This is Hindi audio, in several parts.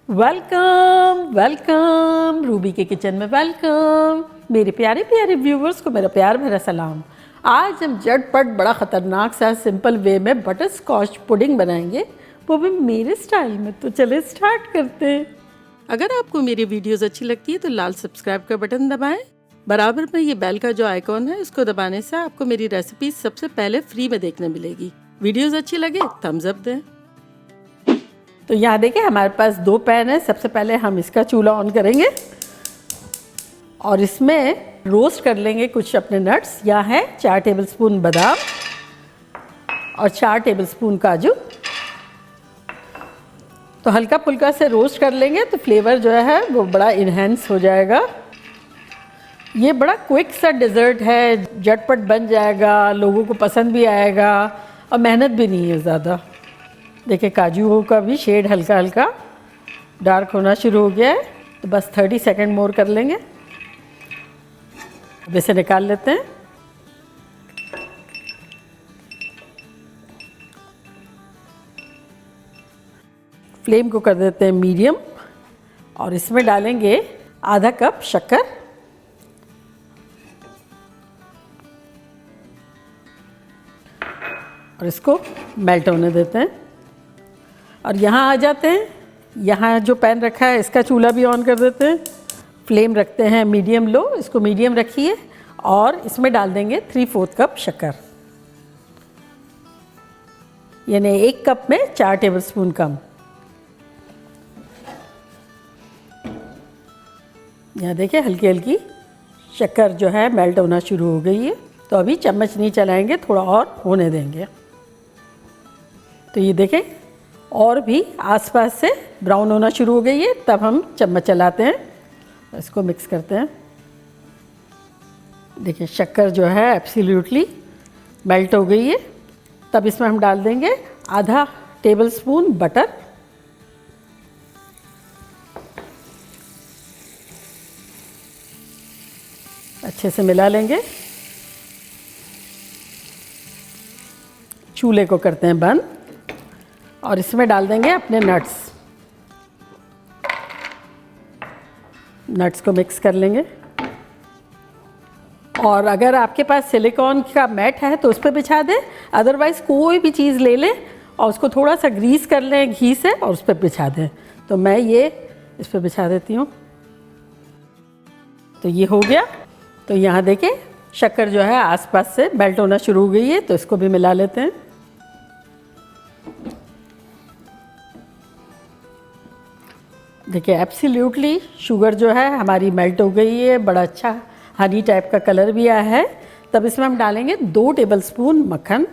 वेलकम वेलकम रूबी के किचन में वेलकम। मेरे प्यारे प्यारे व्यूवर्स को मेरा प्यार भरा सलाम। आज हम झटपट बड़ा ख़तरनाक सा सिंपल वे में बटर स्कॉच पुडिंग बनाएंगे, वो भी मेरे स्टाइल में। तो चले स्टार्ट करते हैं। अगर आपको मेरी वीडियोस अच्छी लगती है तो लाल सब्सक्राइब का बटन दबाएं। बराबर में ये बेल का जो आइकॉन है इसको दबाने से आपको मेरी रेसिपी सबसे पहले फ्री में देखने मिलेगी। वीडियोस अच्छी लगे थम्स अप दें। तो यहाँ देखिए हमारे पास 2 पैन है। सबसे पहले हम इसका चूल्हा ऑन करेंगे और इसमें रोस्ट कर लेंगे कुछ अपने नट्स। यहाँ है 4 टेबलस्पून बादाम और 4 टेबलस्पून काजू। तो हल्का फुल्का से रोस्ट कर लेंगे तो फ्लेवर जो है वो बड़ा इन्हेंस हो जाएगा। ये बड़ा क्विक सा डिज़र्ट है, झटपट बन जाएगा, लोगों को पसंद भी आएगा और मेहनत भी नहीं है ज़्यादा। देखिए काजू का भी शेड हल्का हल्का डार्क होना शुरू हो गया है। तो बस 30 सेकंड मोर कर लेंगे। अब इसे निकाल लेते हैं। फ्लेम को कर देते हैं मीडियम और इसमें डालेंगे आधा कप शक्कर और इसको मेल्ट होने देते हैं। और यहाँ आ जाते हैं। यहाँ जो पैन रखा है इसका चूल्हा भी ऑन कर देते हैं। फ्लेम रखते हैं मीडियम लो, इसको मीडियम रखिए और इसमें डाल देंगे 3/4 कप शक्कर, यानी 1 कप में 4 टेबलस्पून कम। यहाँ देखिए हल्की हल्की शक्कर जो है मेल्ट होना शुरू हो गई है। तो अभी चम्मच नहीं चलाएंगे, थोड़ा और होने देंगे। तो ये देखें और भी आसपास से ब्राउन होना शुरू हो गई है, तब हम चम्मच चलाते हैं, इसको मिक्स करते हैं। देखिए शक्कर जो है एब्सोल्युटली मेल्ट हो गई है। तब इसमें हम डाल देंगे आधा टेबलस्पून बटर, अच्छे से मिला लेंगे। चूल्हे को करते हैं बंद और इसमें डाल देंगे अपने नट्स को मिक्स कर लेंगे। और अगर आपके पास सिलिकॉन का मैट है तो उस पर बिछा दें, अदरवाइज़ कोई भी चीज़ ले लें और उसको थोड़ा सा ग्रीस कर लें घी से और उस पर बिछा दें। तो मैं ये इस पर बिछा देती हूँ। तो ये हो गया। तो यहाँ देखें शक्कर जो है आसपास से मेल्ट होना शुरू हो गई है, तो इसको भी मिला लेते हैं। देखिए एब्सोल्युटली शुगर जो है हमारी मेल्ट हो गई है, बड़ा अच्छा हनी टाइप का कलर भी आया है। तब इसमें हम डालेंगे 2 टेबलस्पून मक्खन,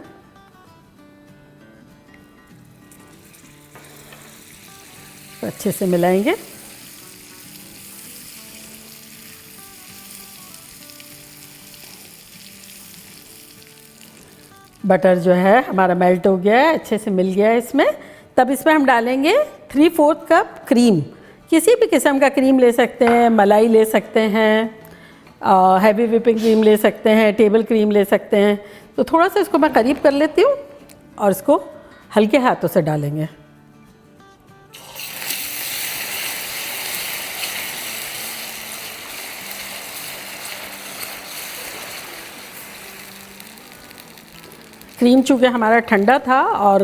तो अच्छे से मिलाएंगे। बटर जो है हमारा मेल्ट हो गया है, अच्छे से मिल गया है इसमें। तब इसमें हम डालेंगे 3/4 कप क्रीम। किसी भी किस्म का क्रीम ले सकते हैं, मलाई ले सकते हैं, हैवी व्हिपिंग क्रीम ले सकते हैं, टेबल क्रीम ले सकते हैं। तो थोड़ा सा इसको मैं करीब कर लेती हूँ और इसको हल्के हाथों से डालेंगे। क्रीम चूँकि हमारा ठंडा था और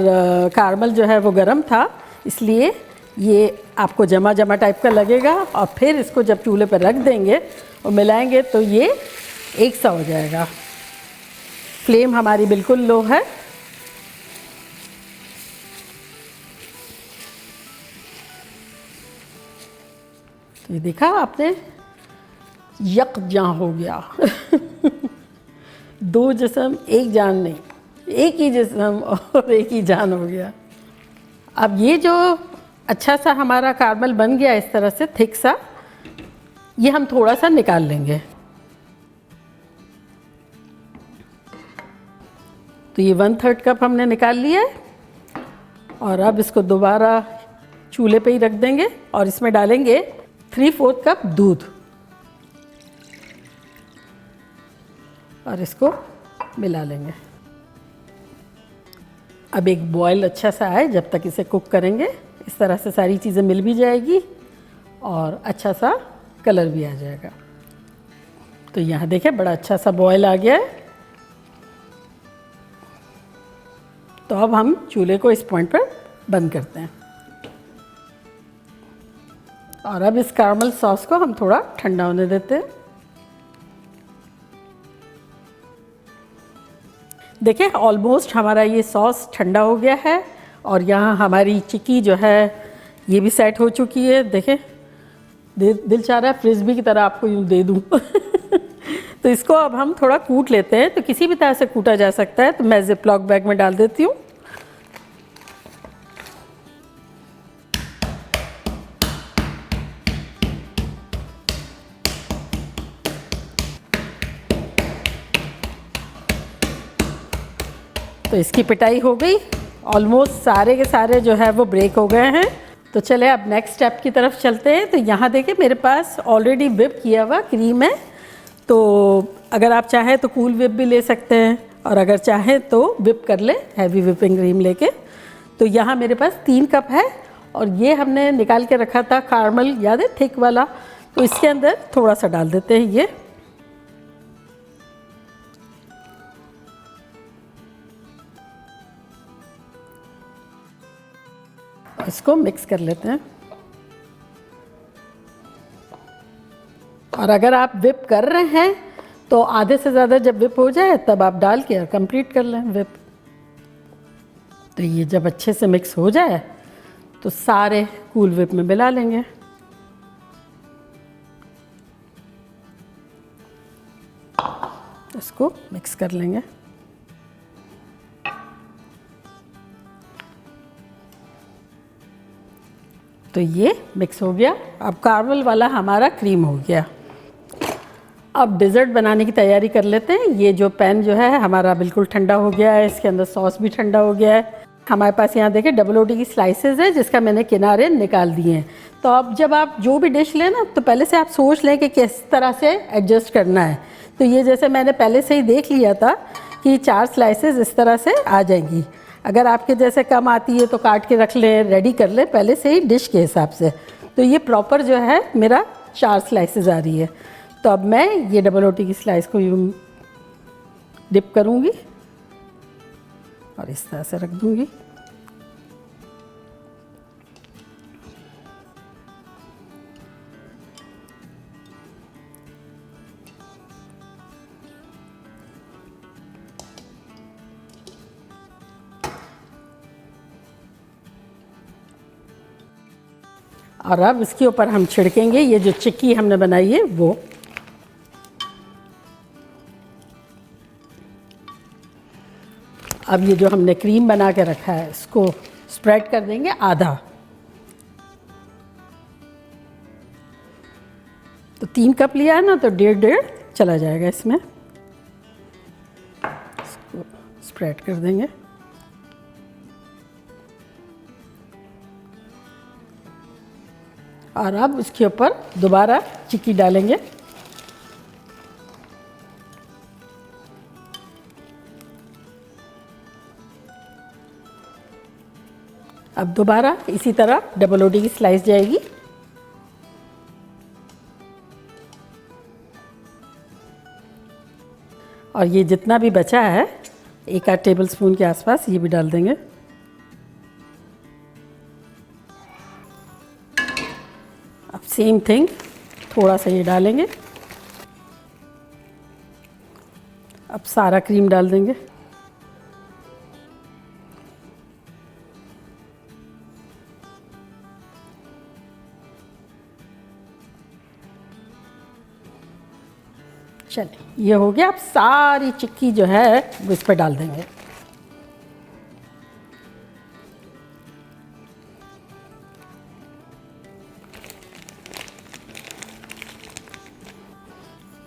कैरमल जो है वो गर्म था, इसलिए ये आपको जमा जमा टाइप का लगेगा। और फिर इसको जब चूल्हे पर रख देंगे और मिलाएंगे तो ये एक सा हो जाएगा। फ्लेम हमारी बिल्कुल लो है। तो ये देखा आपने, यकजान हो गया। 2 जिस्म एक जान नहीं, एक ही जिस्म और एक ही जान हो गया। अब ये जो अच्छा सा हमारा कैरमल बन गया इस तरह से थिक सा, ये हम थोड़ा सा निकाल लेंगे। तो ये 1/3 कप हमने निकाल लिया है और अब इसको दोबारा चूल्हे पे ही रख देंगे और इसमें डालेंगे 3/4 कप दूध और इसको मिला लेंगे। अब एक बॉयल अच्छा सा आए जब तक इसे कुक करेंगे। इस तरह से सारी चीज़ें मिल भी जाएगी और अच्छा सा कलर भी आ जाएगा। तो यहाँ देखें बड़ा अच्छा सा बॉयल आ गया है। तो अब हम चूल्हे को इस पॉइंट पर बंद करते हैं और अब इस कैरमल सॉस को हम थोड़ा ठंडा होने देते हैं। देखिए ऑलमोस्ट हमारा ये सॉस ठंडा हो गया है और यहाँ हमारी चिक्की जो है ये भी सेट हो चुकी है। देखें दिल चाह रहा है फ्रिस्बी की तरह आपको यूँ दे दूँ। तो इसको अब हम थोड़ा कूट लेते हैं। तो किसी भी तरह से कूटा जा सकता है। तो मैं जिपलॉक बैग में डाल देती हूँ। तो इसकी पिटाई हो गई। ऑलमोस्ट सारे के सारे जो है वो ब्रेक हो गए हैं। तो चले अब नेक्स्ट स्टेप की तरफ चलते हैं। तो यहाँ देखिए मेरे पास ऑलरेडी व्हिप किया हुआ क्रीम है। तो अगर आप चाहें तो कूल व्हिप भी ले सकते हैं और अगर चाहें तो व्हिप कर ले हैवी व्हिपिंग क्रीम लेके। तो यहाँ मेरे पास 3 कप है और ये हमने निकाल के रखा था कैरमल, याद है थिक वाला। तो इसके अंदर थोड़ा सा डाल देते हैं ये। इसको मिक्स कर लेते हैं और अगर आप व्हिप कर रहे हैं तो आधे से ज़्यादा जब व्हिप हो जाए तब आप डाल के कंप्लीट कर लें व्हिप। तो ये जब अच्छे से मिक्स हो जाए तो सारे कूल व्हिप में मिला लेंगे। इसको मिक्स कर लेंगे। तो ये मिक्स हो गया। अब कैरमल वाला हमारा क्रीम हो गया। अब डिज़र्ट बनाने की तैयारी कर लेते हैं। ये जो पैन जो है हमारा बिल्कुल ठंडा हो गया है। इसके अंदर सॉस भी ठंडा हो गया है। हमारे पास यहाँ देखिए डबल रोटी की स्लाइसेस है जिसका मैंने किनारे निकाल दिए हैं। तो अब जब आप जो भी डिश लें ना तो पहले से आप सोच लें कि किस तरह से एडजस्ट करना है। तो ये जैसे मैंने पहले से ही देख लिया था कि 4 स्लाइसेस इस तरह से आ जाएंगी। अगर आपके जैसे कम आती है तो काट के रख लें, रेडी कर लें पहले से ही डिश के हिसाब से। तो ये प्रॉपर जो है मेरा 4 स्लाइसेस आ रही है। तो अब मैं ये डबल रोटी की स्लाइस को यूँ डिप करूँगी और इस तरह से रख दूँगी। और अब इसके ऊपर हम छिड़केंगे ये जो चिक्की हमने बनाई है वो। अब ये जो हमने क्रीम बना के रखा है इसको स्प्रेड कर देंगे आधा। तो 3 कप लिया है ना तो 1.5 चला जाएगा इसमें। इसको स्प्रेड कर देंगे। और अब इसके ऊपर दोबारा चिक्की डालेंगे। अब दोबारा इसी तरह डबल रोटी की स्लाइस जाएगी। और ये जितना भी बचा है 1 आध टेबल स्पून के आसपास ये भी डाल देंगे। अब सेम थिंग थोड़ा सा ये डालेंगे। अब सारा क्रीम डाल देंगे। चलिए ये हो गया। अब सारी चिक्की जो है वो इस पर डाल देंगे।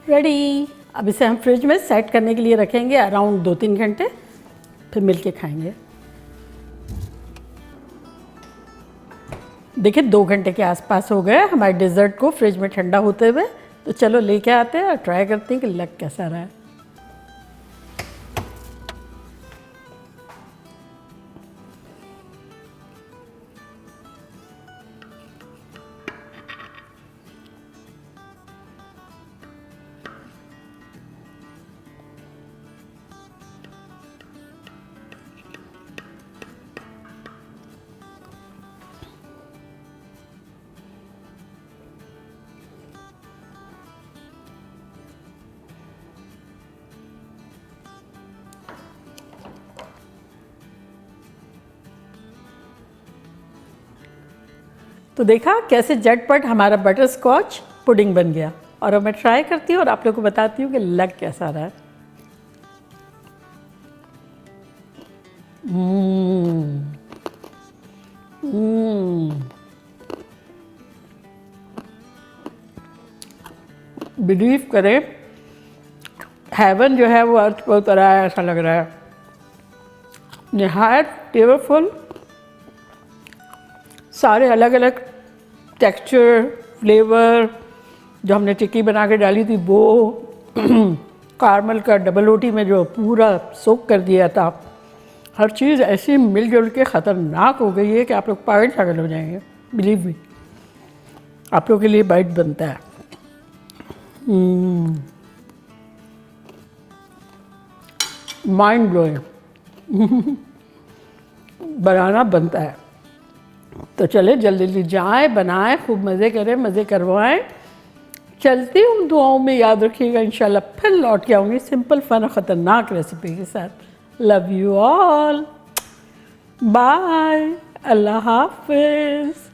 रेडी। अब इसे हम फ्रिज में सेट करने के लिए रखेंगे अराउंड 2-3 घंटे, फिर मिल के खाएंगे। देखिए 2 घंटे के आसपास हो गए हमारे डिज़र्ट को फ्रिज में ठंडा होते हुए। तो चलो लेके आते हैं और ट्राई करते हैं कि लग कैसा रहा है। तो देखा कैसे झटपट हमारा बटर स्कॉच पुडिंग बन गया। और अब मैं ट्राई करती हूँ और आप लोग को बताती हूँ कि लग कैसा रहा है। बिलीव करें, हेवन जो है वो अर्थ पर उतरा है ऐसा लग रहा है। निहायत फ्लेवरफुल, सारे अलग अलग टेक्सचर फ्लेवर, जो हमने टिक्की बना के डाली थी वो कारमल का डबल रोटी में जो पूरा सोक कर दिया था, हर चीज़ ऐसी मिलजुल के ख़तरनाक हो गई है कि आप लोग पागल शागल हो जाएंगे। बिलीव मी, आप लोगों के लिए बाइट बनता है। माइंड ब्लोइंग बनाना बनता है। तो चले जल्दी जल्दी जाएं, बनाएं, खूब मज़े करें, मज़े करवाएं। चलती हूँ, दुआओं में याद रखिएगा। इंशाल्लाह फिर लौट के आऊँगी सिंपल फन ख़तरनाक रेसिपी के साथ। लव यू ऑल, बाय, अल्लाह हाफिज़।